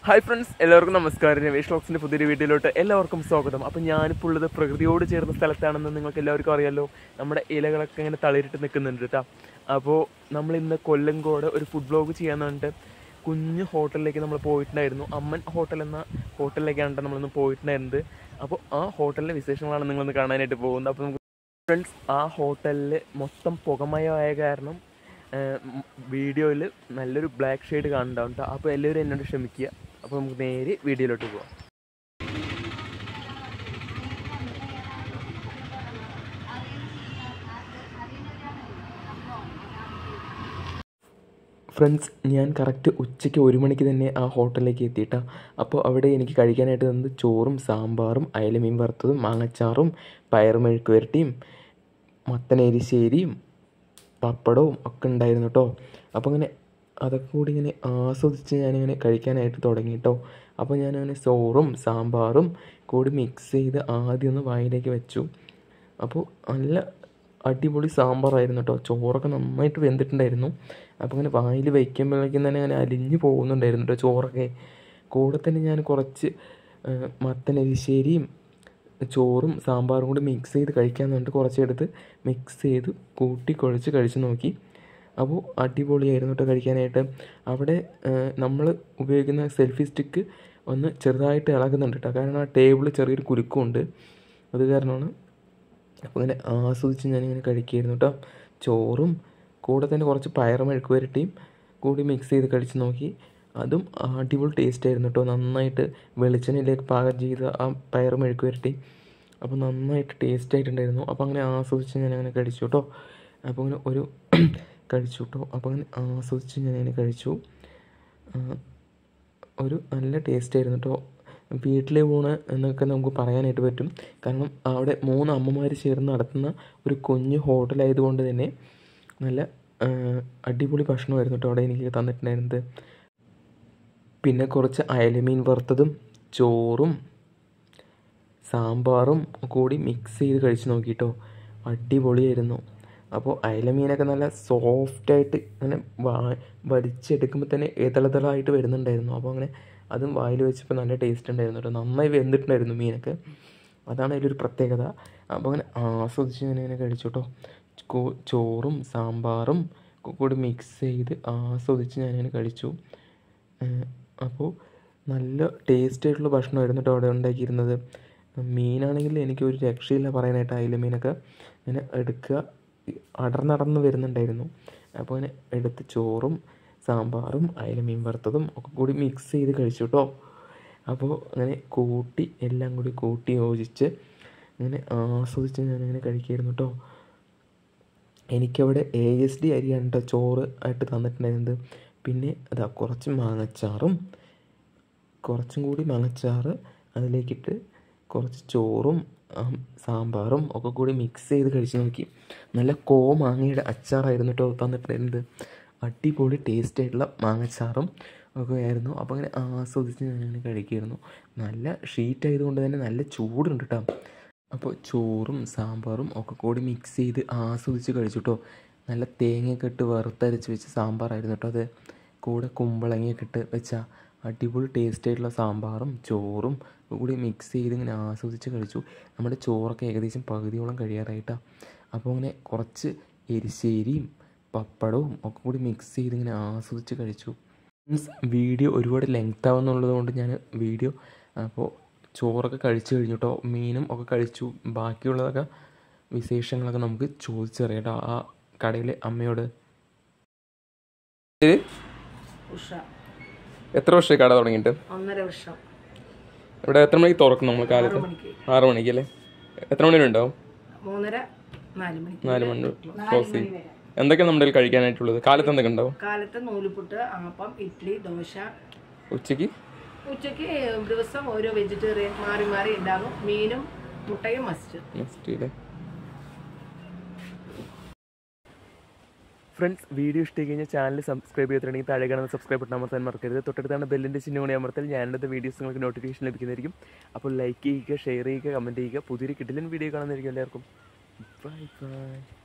Hi friends, എല്ലാവർക്കും നമസ്കാരം. രമേഷ് വ്ലോഗ്സിൻ്റെ പുതിയൊരു വീഡിയോയിലോട്ട് എല്ലാവർക്കും സ്വാഗതം. അപ്പോൾ ഞാനിപ്പോൾ ഉള്ളത് പ്രകൃതിയോട് ചേർന്ന സ്ഥലത്താണെന്ന് നിങ്ങൾക്ക് എല്ലാവർക്കും അറിയാമല്ലോ. നമ്മുടെ ഇലകളൊക്കെ ഇങ്ങനെ തളിരിട്ട് നിൽക്കുന്നുണ്ട് കേട്ടോ. അപ്പോൾ നമ്മളിന്ന് കൊല്ലങ്കോട് ഒരു ഫുഡ് വ്ലോഗ് ചെയ്യാൻ വേണ്ടിയിട്ട് കുഞ്ഞ് ഹോട്ടലിലേക്ക് നമ്മൾ പോയിട്ടുണ്ടായിരുന്നു. അമ്മൻ ഹോട്ടൽ എന്ന ഹോട്ടലിലേക്കാണ് നമ്മളിന്ന് പോയിട്ടുണ്ടായിരുന്നത്. അപ്പോൾ ആ ഹോട്ടലിൻ്റെ വിശേഷങ്ങളാണ് നിങ്ങളൊന്ന് കാണാനായിട്ട് പോകുന്നത്. അപ്പോൾ നമുക്ക് ഫ്രണ്ട്സ്, ആ ഹോട്ടലിൽ മൊത്തം പുകമയമായ കാരണം വീഡിയോയിൽ നല്ലൊരു ബ്ലാക്ക് ഷെയ്ഡ് കാണുന്നുണ്ടാവും കേട്ടോ. അപ്പോൾ എല്ലാവരും എന്നോട് ക്ഷമിക്കുക. അപ്പോൾ നമുക്ക് നേരെ വീഡിയോയിലോട്ട് പോകാം. ഫ്രണ്ട്സ്, ഞാൻ കറക്റ്റ് ഉച്ചയ്ക്ക് 1 മണിക്ക് തന്നെ ആ ഹോട്ടലിലേക്ക് എത്തിയിട്ടാണ്. അപ്പോൾ അവിടെ എനിക്ക് കഴിക്കാനായിട്ട് തന്നത് ചോറും സാമ്പാറും അയലമീൻ വറുത്തതും മാങ്ങച്ചാറും പയറുമെഴുക്ക് വരട്ടിയും മത്തനരിശ്ശേരിയും പപ്പടവും ഒക്കെ ഉണ്ടായിരുന്നു കേട്ടോ. അപ്പോൾ അങ്ങനെ അതൊക്കെ കൂടി ഇങ്ങനെ ആസ്വദിച്ച് ഞാനിങ്ങനെ കഴിക്കാനായിട്ട് തുടങ്ങി കേട്ടോ. അപ്പോൾ ഞാനങ്ങനെ ചോറും സാമ്പാറും കൂടി മിക്സ് ചെയ്ത് ആദ്യം ഒന്ന് വായിലേക്ക് വെച്ചു. അപ്പോൾ നല്ല അടിപൊളി സാമ്പാറായിരുന്നു കേട്ടോ. ചോറൊക്കെ നന്നായിട്ട് വെന്തിട്ടുണ്ടായിരുന്നു. അപ്പോൾ അങ്ങനെ വായിൽ വയ്ക്കുമ്പോഴേക്കും തന്നെ അങ്ങനെ അലിഞ്ഞു പോകുന്നുണ്ടായിരുന്നു കേട്ടോ ചോറൊക്കെ. കൂടെ തന്നെ ഞാൻ കുറച്ച് മത്തനരിശ്ശേരിയും ചോറും സാമ്പാറും കൂടി മിക്സ് ചെയ്ത് കഴിക്കാമെന്ന് പറഞ്ഞിട്ട് കുറച്ചെടുത്ത് മിക്സ് ചെയ്ത് കൂട്ടി കുഴച്ച് കഴിച്ച് നോക്കി. അപ്പോൾ അടിപൊളിയായിരുന്നു കേട്ടോ കഴിക്കാനായിട്ട്. അവിടെ നമ്മൾ ഉപയോഗിക്കുന്ന സെൽഫി സ്റ്റിക്ക് ഒന്ന് ചെറുതായിട്ട് ഇളകുന്നുണ്ട് കേട്ടോ. കാരണം ആ ടേബിൾ ചെറിയൊരു കുലുക്കമുണ്ട്, അത് കാരണമാണ്. അപ്പോൾ ഇങ്ങനെ ആസ്വദിച്ച് ഞാനിങ്ങനെ കഴിക്കുകയായിരുന്നു കേട്ടോ. ചോറും കൂടെ തന്നെ കുറച്ച് പയറുമെഴുക്ക് വരട്ടിയും കൂടി മിക്സ് ചെയ്ത് കഴിച്ച് നോക്കി. അതും അടിപൊളി ടേസ്റ്റ് ആയിരുന്നു കേട്ടോ. നന്നായിട്ട് വെളിച്ചെണ്ണയിലേക്ക് പാകം ചെയ്ത ആ പയറുമെഴുക്ക് വരട്ടി അപ്പോൾ നന്നായിട്ട് ടേസ്റ്റ് ആയിട്ടുണ്ടായിരുന്നു. അപ്പോൾ അങ്ങനെ ആസ്വദിച്ച് ഞാനങ്ങനെ കഴിച്ചു കേട്ടോ. അപ്പോൾ അങ്ങനെ ഒരു കഴിച്ചു കേട്ടോ. അപ്പോൾ അങ്ങനെ ആസ്വദിച്ച് ഞാനങ്ങനെ കഴിച്ചു. ഒരു നല്ല ടേസ്റ്റ് ആയിരുന്നു കേട്ടോ. വീട്ടിലെ ഊണ് എന്നൊക്കെ നമുക്ക് പറയാനായിട്ട് പറ്റും. കാരണം അവിടെ 3 അമ്മമാർ ചേർന്ന് നടത്തുന്ന ഒരു കുഞ്ഞ് ഹോട്ടലായതുകൊണ്ട് തന്നെ നല്ല അടിപൊളി ഭക്ഷണമായിരുന്നു കേട്ടോ അവിടെ എനിക്ക് തന്നിട്ടുണ്ടായിരുന്നത്. പിന്നെ കുറച്ച് അയലമീൻ വറുത്തതും ചോറും സാമ്പാറും കൂടി മിക്സ് ചെയ്ത് കഴിച്ച് നോക്കിയിട്ടോ. അടിപൊളിയായിരുന്നു. അപ്പോൾ അയലമീനൊക്കെ നല്ല സോഫ്റ്റായിട്ട് അങ്ങനെ വലിച്ചെടുക്കുമ്പോൾ തന്നെ ഇതളതളായിട്ട് വരുന്നുണ്ടായിരുന്നു. അപ്പോൾ അങ്ങനെ അതും വായിൽ വെച്ചപ്പോൾ നല്ല ടേസ്റ്റ് ഉണ്ടായിരുന്നു കേട്ടോ. നന്നായി വെന്തിട്ടുണ്ടായിരുന്നു മീനൊക്കെ. അതാണ് അതിലൊരു പ്രത്യേകത. അപ്പോൾ അങ്ങനെ ആസ്വദിച്ച് ഞാനിങ്ങനെ കഴിച്ചു കേട്ടോ. ചോറും സാമ്പാറും കൂടി മിക്സ് ചെയ്ത് ആസ്വദിച്ച് ഞാനിങ്ങനെ കഴിച്ചു. അപ്പോൾ നല്ല ടേസ്റ്റ് ആയിട്ടുള്ള ഭക്ഷണമായിരുന്നു കേട്ടോ അവിടെ ഉണ്ടാക്കിയിരുന്നത്. മീനാണെങ്കിൽ എനിക്ക് ഒരു രക്ഷയില്ല പറയാനായിട്ട്. അയലമീനൊക്കെ ഇങ്ങനെ എടുക്കുക, അടർന്നടർന്ന് വരുന്നുണ്ടായിരുന്നു. അപ്പോൾ അങ്ങനെ എടുത്ത് ചോറും സാമ്പാറും അയലമീൻ വറുത്തതും ഒക്കെ കൂടി മിക്സ് ചെയ്ത് കഴിച്ചു കേട്ടോ. അപ്പോൾ അങ്ങനെ എല്ലാം കൂടി കൂട്ടി യോജിച്ച് അങ്ങനെ ആസ്വദിച്ച് ഞാനങ്ങനെ കഴിക്കുമായിരുന്നു കേട്ടോ. എനിക്കവിടെ ASD അരിയാണ് കേട്ടോ ചോറ് ആയിട്ട് തന്നിട്ടുണ്ടായിരുന്നത്. പിന്നെ അതാ കുറച്ചും കൂടി മാങ്ങച്ചാറ് അതിലേക്കിട്ട് കുറച്ച് ചോറും സാമ്പാറും ഒക്കെ കൂടി മിക്സ് ചെയ്ത് കഴിച്ച് നോക്കി. നല്ല മാങ്ങയുടെ അച്ചാറായിരുന്നു കേട്ടോ തന്നിട്ടുണ്ടായിരുന്നത്. അടിപൊളി ടേസ്റ്റ് ആയിട്ടുള്ള മാങ്ങച്ചാറും ഒക്കെ ആയിരുന്നു. അപ്പോൾ അങ്ങനെ ആസ്വദിച്ച് ഞാനങ്ങനെ കഴിക്കുമായിരുന്നു. നല്ല ഷീറ്റ് ആയതുകൊണ്ട് തന്നെ നല്ല ചൂടുണ്ട് കേട്ടോ. അപ്പോൾ ചോറും സാമ്പാറും ഒക്കെ കൂടി മിക്സ് ചെയ്ത് ആസ്വദിച്ച് കഴിച്ചു കേട്ടോ. നല്ല തേങ്ങയൊക്കെ ഇട്ട് വറുത്തരച്ച് വെച്ച സാമ്പാറായിരുന്നു കേട്ടോ അത്. കൂടെ കുമ്പളങ്ങയൊക്കെ ഇട്ട് വെച്ച അടിപൊളി ടേസ്റ്റ് ആയിട്ടുള്ള സാമ്പാറും ചോറും കൂടി മിക്സ് ചെയ്ത് ഇങ്ങനെ ആസ്വദിച്ച് കഴിച്ചു. നമ്മുടെ ചോറൊക്കെ ഏകദേശം പകുതിയോളം കഴിയാറായിട്ടാണ്. അപ്പോൾ അങ്ങനെ കുറച്ച് എരിശ്ശേരിയും പപ്പടവും ഒക്കെ കൂടി മിക്സ് ചെയ്ത് ഇങ്ങനെ ആസ്വദിച്ച് കഴിച്ചു. വീഡിയോ ഒരുപാട് ലെങ്ത് ആവുന്നുള്ളത് കൊണ്ട് ഞാൻ അപ്പോൾ ചോറൊക്കെ കഴിച്ചു കഴിഞ്ഞു കേട്ടോ. മീനും ഒക്കെ കഴിച്ചു. ബാക്കിയുള്ളതൊക്കെ വിശേഷങ്ങളൊക്കെ നമുക്ക് ചോദിച്ചറിയാം കേട്ടോ ആ കടയിലെ അമ്മയോട്. എത്ര വർഷമായി കട തുടങ്ങിയിട്ട്? 1.5 വർഷം. ഇവിടെ എത്ര മണിക്ക് തുറക്കും നമ്മൾ? കാലത്ത് 6 മണിക്ക് അല്ലേ? എത്ര മണി വരെ ഉണ്ടാവും? 3:30 4 മണി ക്ലോസ് ചെയ്യും. എന്തൊക്കെയാണ് നമ്മുടെ കയ്യിൽ കഴിക്കാനായിട്ടുള്ളത്? കാലത്ത് എന്തൊക്കെ ഉണ്ടാവും? കാലത്ത് നൂലുപുട്ട്, ആപ്പം, ഇഡ്ഡലി, ദോശ. ഉച്ചയ്ക്ക് ദിവസം ഓരോ വെജിറ്റേറിയൻ മാറി മാറി ഉണ്ടാകും. മീനും മുട്ടയും മസ്റ്റ്. ഫ്രണ്ട്സ്, വീഡിയോ ഇഷ്ടമായി കഴിഞ്ഞാൽ ചാനൽ സബ്സ്ക്രൈബ് ചെയ്തിട്ടുണ്ടെങ്കിൽ താഴെ കാണുന്ന സബ്സ്ക്രൈബ് ബട്ടൺ അമർത്താൻ മറക്കരുത്. തൊട്ടടുത്താണ് ബെല്ലിൻ്റെ ചിഹ്നം കൂടി അമർത്താൽ ഞാനിടുന്ന വീഡിയോസ് നിങ്ങൾക്ക് നോട്ടിഫിക്കേഷൻ ലഭിക്കുന്നതായിരിക്കും. അപ്പോൾ ലൈക്ക് ചെയ്യുക, ഷെയർ ചെയ്യുക, കമൻറ്റ് ചെയ്യുക. പുതിയൊരു കിടിലൻ വീഡിയോ കാണുന്നതായിരിക്കും. എല്ലാവർക്കും ബൈ ബൈ.